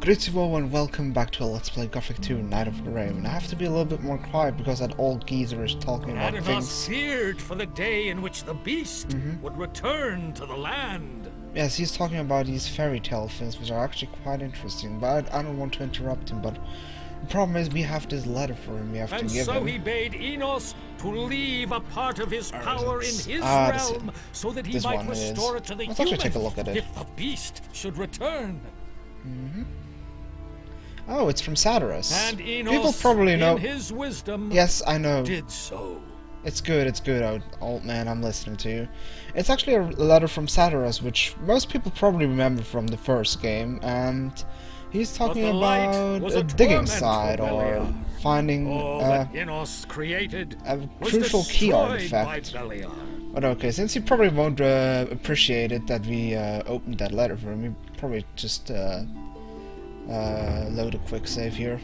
Greetings and welcome back to a Let's Play Gothic 2 Night of the Raven. I have to be a little bit more quiet because that old geezer is talking about things. Feared for the day in which the beast would return to the land. Yes, he's talking about these fairy tale things, which are actually quite interesting, but I don't want to interrupt him, but the problem is we have this letter for him we have to give him. And so he bade Enos to leave a part of his power in his realm so that he might restore it to the Let's human actually take a look at it. if the beast should return. Oh, it's from Vatras. And Enos, people probably know. in his wisdom, yes, I know. did so. It's good, old man, I'm listening to you. It's actually a letter from Vatras, which most people probably remember from the first game, and he's talking about a digging site or finding that Enos created a crucial key artifact. But okay, since he probably won't appreciate it that we opened that letter for him, we probably just load a quick save here.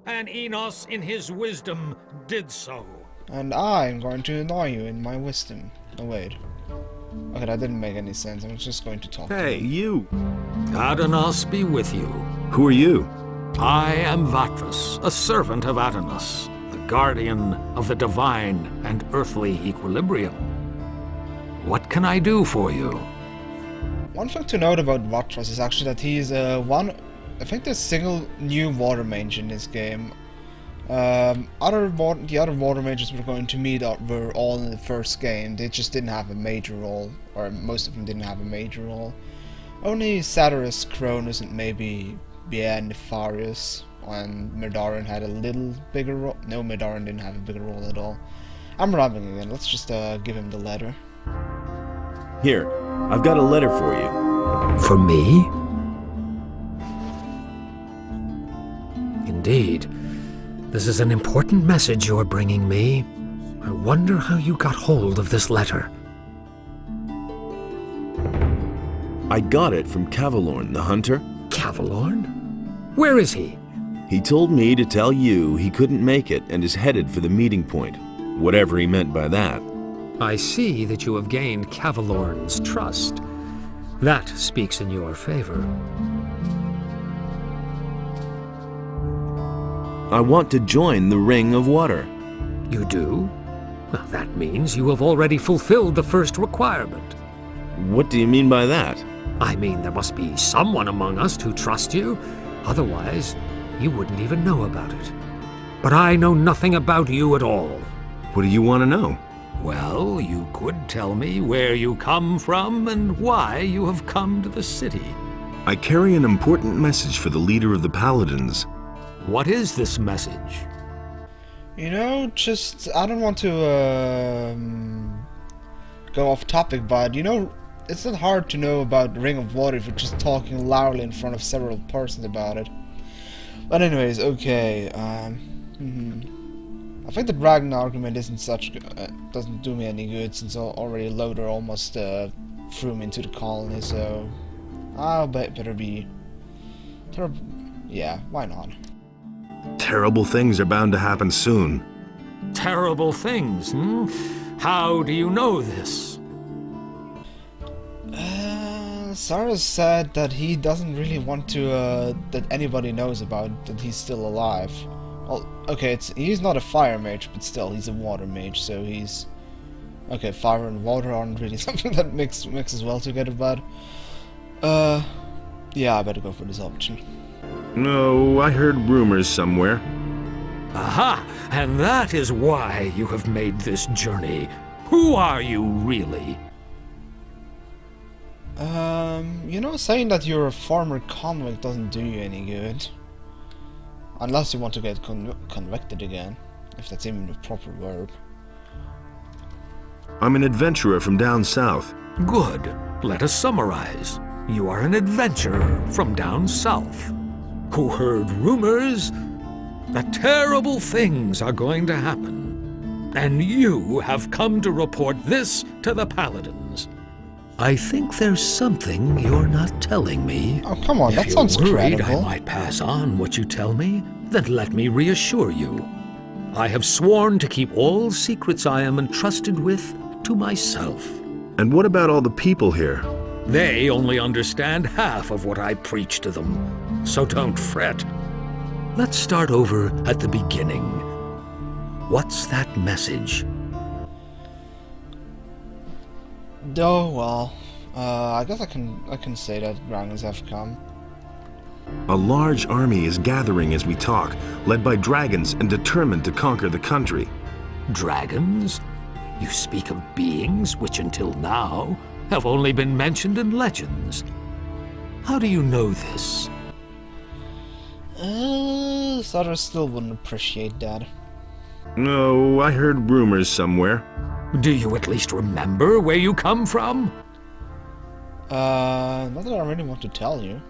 And Enos in his wisdom did so. And I'm going to annoy you in my wisdom. Oh wait. Okay, that didn't make any sense. I was just going to talk Hey, to him. you! Adanos be with you. Who are you? I am Vatras, a servant of Adanos, the guardian of the divine and earthly equilibrium. What can I do for you? One thing to note about Vatras is actually that he's I think the single new water mage in this game. The other water mages we're going to meet were all in the first game. They just didn't have a major role, or most of them didn't have a major role. Only Vatras, Cronus, and maybe Nefarius and Medarin had a little bigger role. No, Medarin didn't have a bigger role at all. I'm rambling again. Let's just give him the letter. Here, I've got a letter for you. For me? Indeed. This is an important message you're bringing me. I wonder how you got hold of this letter. I got it from Cavalorn, the hunter. Cavalorn? Where is he? He told me to tell you he couldn't make it and is headed for the meeting point. Whatever he meant by that. I see that you have gained Cavalorn's trust. That speaks in your favor. I want to join the Ring of Water. You do? Well, that means you have already fulfilled the first requirement. What do you mean by that? I mean, there must be someone among us who trusts you. Otherwise, you wouldn't even know about it. But I know nothing about you at all. What do you want to know? Well, you could tell me where you come from and why you have come to the city. I carry an important message for the leader of the Paladins. What is this message? You know, I don't want to go off topic, but you know, it's not hard to know about the Ring of Water if you're just talking loudly in front of several persons about it. But anyways, okay. I think the dragon argument isn't doesn't do me any good since already Loader almost threw me into the colony, so I'll better be. Yeah, why not? Terrible things are bound to happen soon. Terrible things, How do you know this? Sarah said that he doesn't really want to, that anybody knows about that he's still alive. Well, okay, he's not a fire mage, but still, he's a water mage, so he's... Okay, fire and water aren't really something that mixes well together, but... yeah, I better go for this option. No, I heard rumors somewhere. Aha! And that is why you have made this journey. Who are you, really? You know, saying that you're a former convict doesn't do you any good. Unless you want to get convicted again, if that's even a proper verb. I'm an adventurer from down south. Good. Let us summarize. You are an adventurer from down south, who heard rumors that terrible things are going to happen. And you have come to report this to the Paladins. I think there's something you're not telling me. Oh, come on, that sounds credible. If you're worried credible. I might pass on what you tell me, then let me reassure you. I have sworn to keep all secrets I am entrusted with to myself. And what about all the people here? They only understand half of what I preach to them, so don't fret. Let's start over at the beginning. What's that message? Oh well, I guess I can say that dragons have come. A large army is gathering as we talk, led by dragons and determined to conquer the country. Dragons? You speak of beings which until now have only been mentioned in legends. How do you know this? Sutter still wouldn't appreciate that. No, I heard rumors somewhere. Do you at least remember where you come from? Not that I really want to tell you.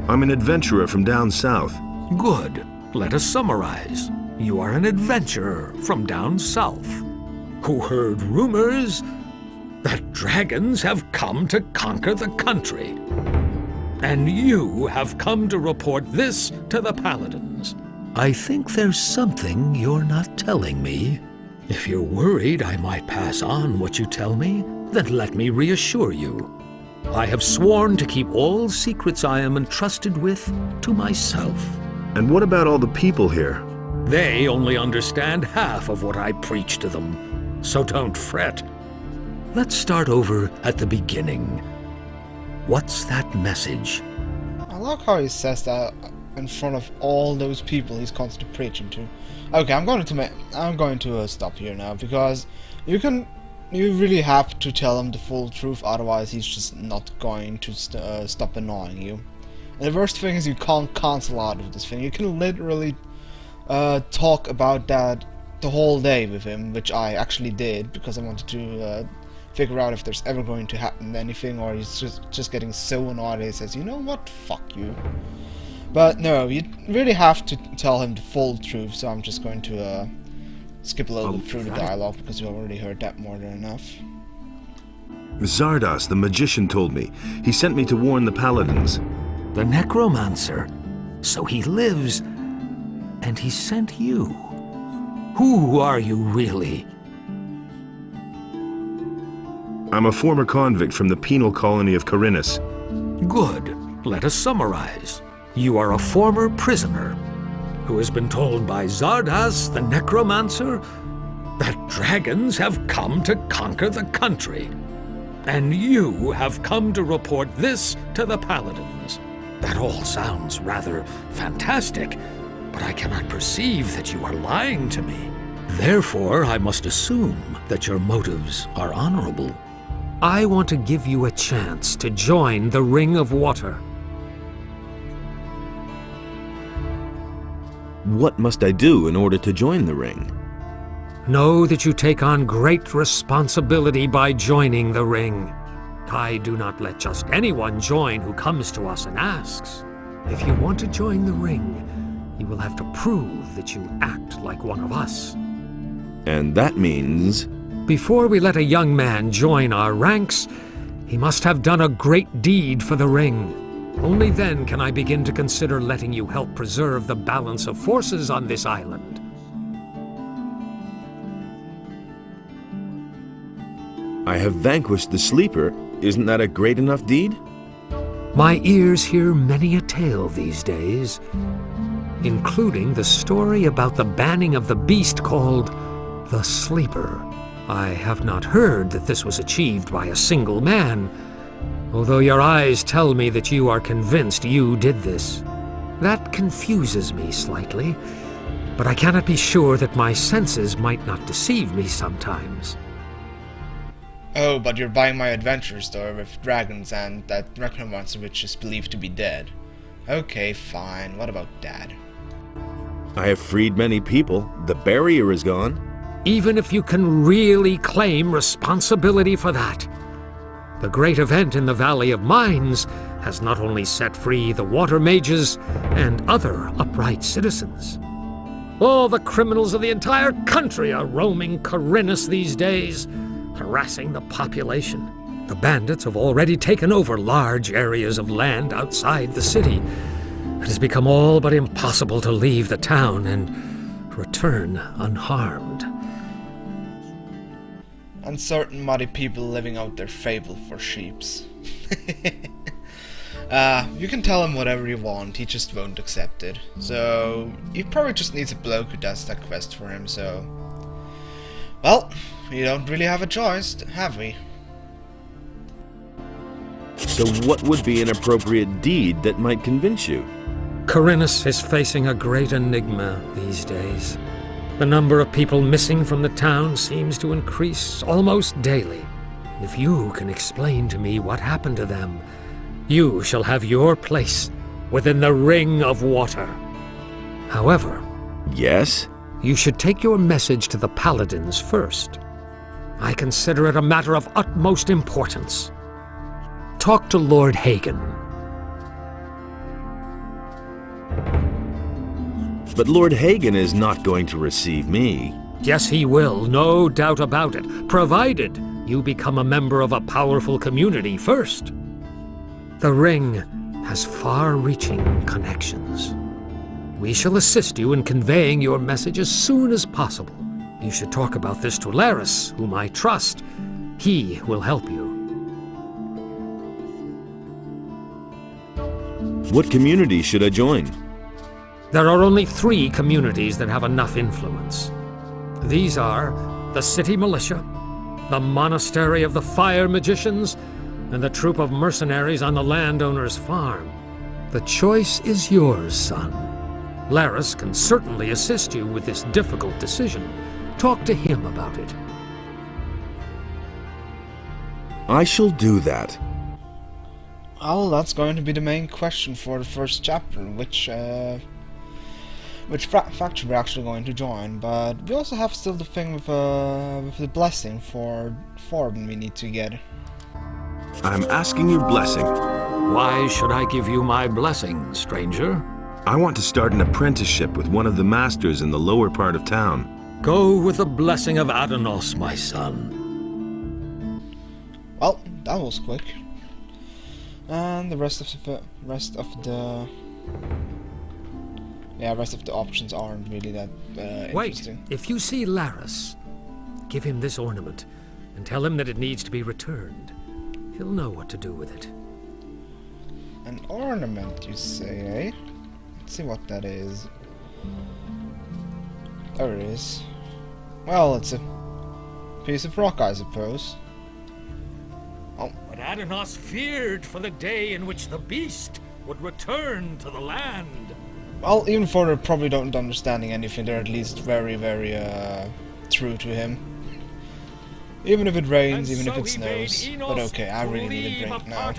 I'm an adventurer from down south. Good. Let us summarize. You are an adventurer from down south, who heard rumors that dragons have come to conquer the country. And you have come to report this to the paladins. I think there's something you're not telling me. If you're worried I might pass on what you tell me, then let me reassure you. I have sworn to keep all secrets I am entrusted with to myself. And what about all the people here? They only understand half of what I preach to them, so don't fret. Let's start over at the beginning. What's that message? I like how he says that in front of all those people he's constantly preaching to. Okay, I'm going to stop here now, because you really have to tell him the full truth, otherwise he's just not going to stop annoying you. And the worst thing is you can't cancel out of this thing. You can literally talk about that the whole day with him, which I actually did because I wanted to figure out if there's ever going to happen anything, or he's just getting so annoyed he says, you know what, fuck you. But no, you really have to tell him the full truth, so I'm just going to skip a little bit through the dialogue because you already heard that more than enough. Zardas, the magician, told me. He sent me to warn the paladins. The necromancer? So he lives, and he sent you. Who are you really? I'm a former convict from the penal colony of Corinus. Good. Let us summarize. You are a former prisoner who has been told by Zardas, the necromancer, that dragons have come to conquer the country. And you have come to report this to the paladins. That all sounds rather fantastic, but I cannot perceive that you are lying to me. Therefore, I must assume that your motives are honorable. I want to give you a chance to join the Ring of Water. What must I do in order to join the ring? Know that you take on great responsibility by joining the ring. I do not let just anyone join who comes to us and asks. If you want to join the ring, you will have to prove that you act like one of us. And that means... Before we let a young man join our ranks, he must have done a great deed for the ring. Only then can I begin to consider letting you help preserve the balance of forces on this island. I have vanquished the sleeper. Isn't that a great enough deed? My ears hear many a tale these days, including the story about the banning of the beast called the Sleeper. I have not heard that this was achieved by a single man, although your eyes tell me that you are convinced you did this. That confuses me slightly, but I cannot be sure that my senses might not deceive me sometimes. Oh, but you're buying my adventure story with dragons and that necromancer which is believed to be dead. Okay, fine. What about that? I have freed many people. The barrier is gone. Even if you can really claim responsibility for that. The great event in the Valley of Mines has not only set free the water mages and other upright citizens. All the criminals of the entire country are roaming Corinus these days, harassing the population. The bandits have already taken over large areas of land outside the city. It has become all but impossible to leave the town and return unharmed. and certain muddy people living out their fable for sheeps. You can tell him whatever you want, he just won't accept it. So, he probably just needs a bloke who does that quest for him, so... Well, we don't really have a choice, have we? So what would be an appropriate deed that might convince you? Corinus is facing a great enigma these days. The number of people missing from the town seems to increase almost daily. If you can explain to me what happened to them, you shall have your place within the Ring of Water. However, Yes? you should take your message to the Paladins first. I consider it a matter of utmost importance. Talk to Lord Hagen. But Lord Hagen is not going to receive me. Yes, he will, no doubt about it, provided you become a member of a powerful community first. The ring has far-reaching connections. We shall assist you in conveying your message as soon as possible. You should talk about this to Laris, whom I trust. He will help you. What community should I join? There are only 3 communities that have enough influence. These are the City Militia, the Monastery of the Fire Magicians, and the troop of mercenaries on the landowner's farm. The choice is yours, son. Laris can certainly assist you with this difficult decision. Talk to him about it. I shall do that. Well, that's going to be the main question for the first chapter, which faction we're actually going to join. But we also have still the thing with the blessing for Forbin we need to get. I'm asking your blessing. Why should I give you my blessing, stranger? I want to start an apprenticeship with one of the masters in the lower part of town. Go with the blessing of Adanos, my son. Well, that was quick. And the rest of the options aren't really that interesting. Wait, if you see Laris, give him this ornament and tell him that it needs to be returned. He'll know what to do with it. An ornament, you say, eh? Let's see what that is. There it is. Well, it's a piece of rock, I suppose. Oh. But Adanos feared for the day in which the beast would return to the land. Well, even if they probably don't understanding anything, they're at least very, very true to him. Even if it rains, even if it snows. But okay, I really need a drink now.